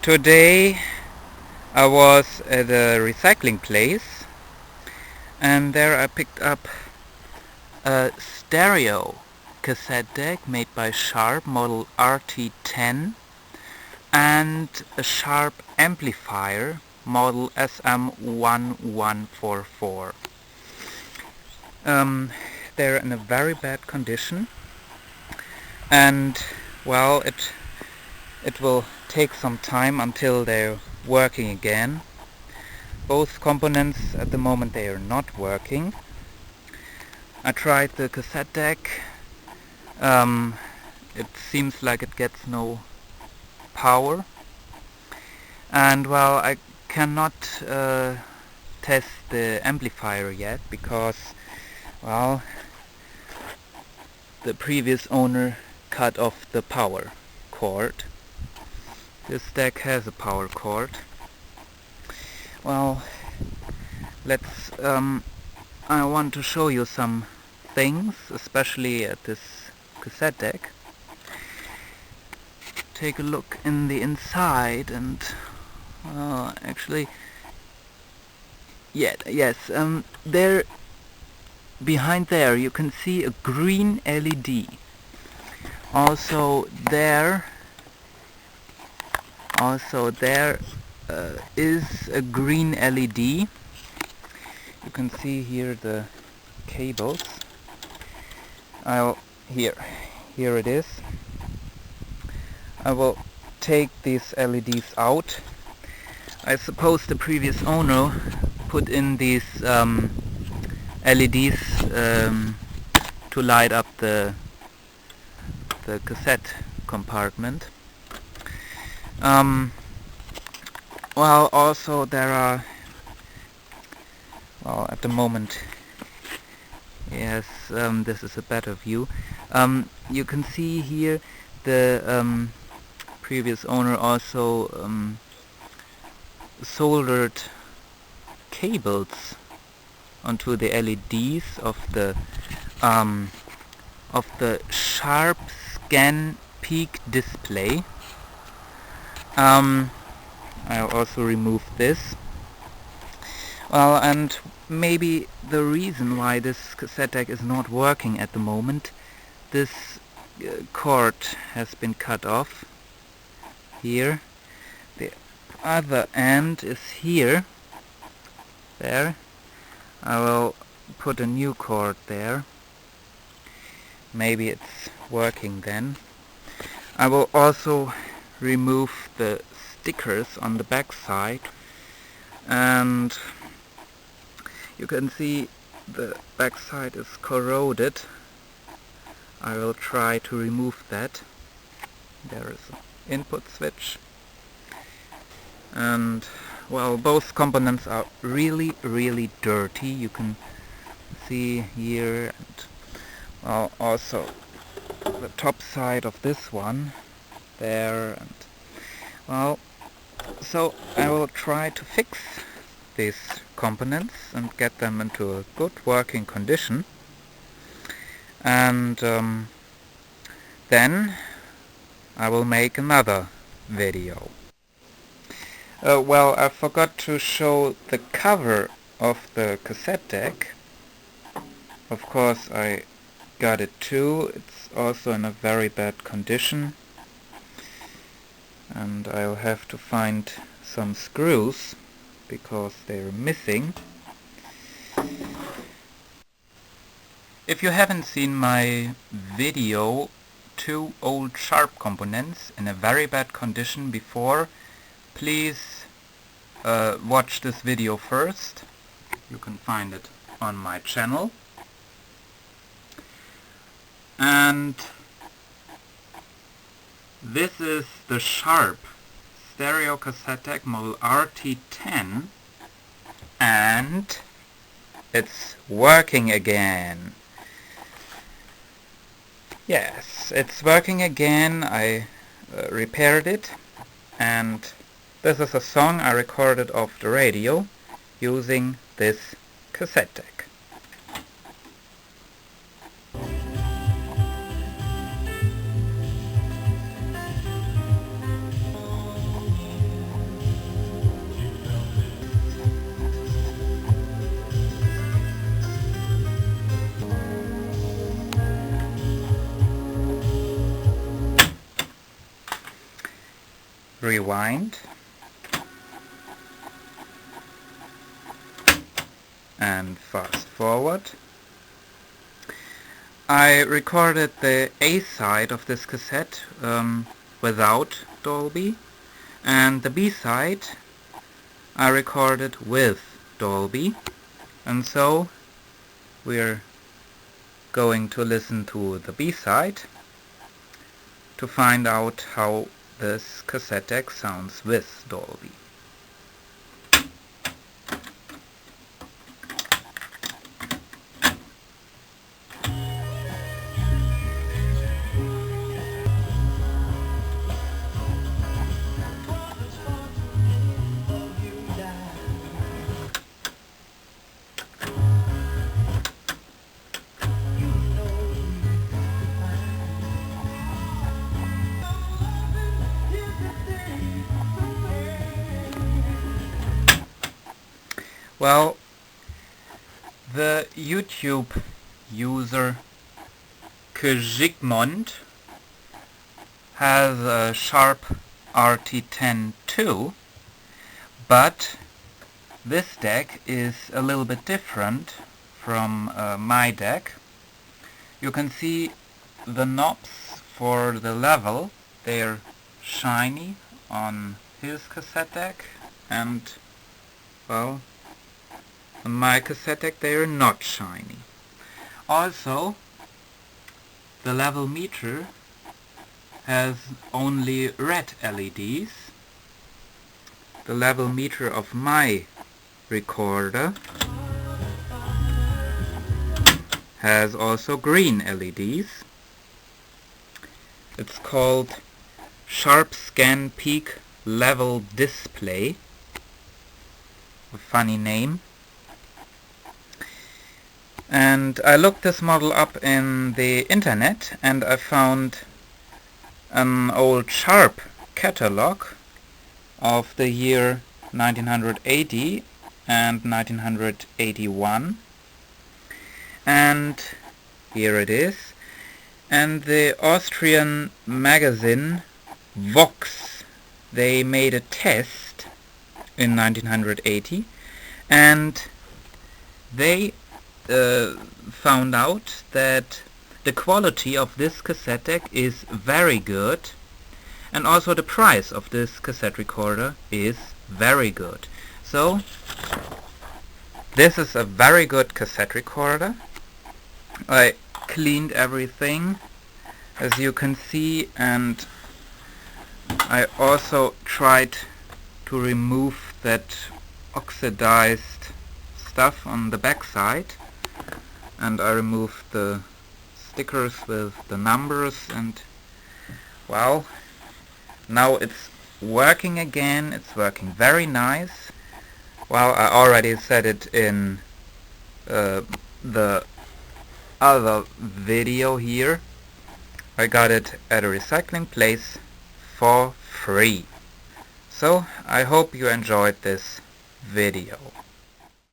Today I was at a recycling place and there I picked up a stereo cassette deck made by Sharp, model RT-10, and a Sharp amplifier, model SM1144. They're in a very bad condition, and well, it will take some time until they're working again. Both components at the moment they are not working. I tried the cassette deck. It seems like it gets no power, and well, I cannot test the amplifier yet because, well, the previous owner cut off the power cord. This deck has a power cord. Well, let's I want to show you some things, especially at this cassette deck. Take a look in the inside, and actually, yes, there behind there you can see a green LED. Also there is a green LED. You can see here the cables. Here it is. I will take these LEDs out. I suppose the previous owner put in these LEDs to light up the cassette compartment. Well, also there are, well, at the moment, yes, this is a better view. You can see here the previous owner also soldered cables onto the LEDs of the Sharp Scan Peak display. I'll also remove this. Well, and maybe the reason why this cassette deck is not working at the moment, this cord has been cut off here. The other end is here. There. I will put a new cord there. Maybe it's working then. I will also remove the stickers on the back side, and you can see the back side is corroded. I will try to remove that. There is an input switch, and well, both components are really dirty. You can see here, and well, also the top side of this one there, and well, so I will try to fix these components and get them into a good working condition, and then I will make another video. Well, I forgot to show the cover of the cassette deck. Of course, I got it too. It's also in a very bad condition, and I'll have to find some screws because they're missing. If you haven't seen my video, 2 old Sharp components in a very bad condition before, please watch this video first. You can find it on my channel. And this is the Sharp stereo cassette deck model RT-10, and it's working again. Yes, it's working again. I repaired it, and this is a song I recorded off the radio using this cassette deck. rewind, and fast forward. I recorded the A side of this cassette without Dolby, and the B side I recorded with Dolby, and so we're going to listen to the B side to find out how this cassette deck sounds with Dolby. Well, the YouTube user Kjigmond has a Sharp RT-10 too, but this deck is a little bit different from my deck. You can see the knobs for the level, they're shiny on his cassette deck, and well, on my cassette deck they are not shiny. Also, the level meter has only red LEDs. The level meter of my recorder has also green LEDs. It's called Sharp Scan Peak Level Display. A funny name. And I looked this model up in the internet and I found an old Sharp catalog of the year 1980 and 1981, and here it is. And the Austrian magazine Vox, they made a test in 1980, and they found out that the quality of this cassette deck is very good, and also the price of this cassette recorder is very good. So this is a very good cassette recorder. I cleaned everything, as you can see, and I also tried to remove that oxidized stuff on the back side, and I removed the stickers with the numbers, and well, now it's working again. It's working very nice. Well, I already said it in the other video here. I got it at a recycling place for free. So I hope you enjoyed this video.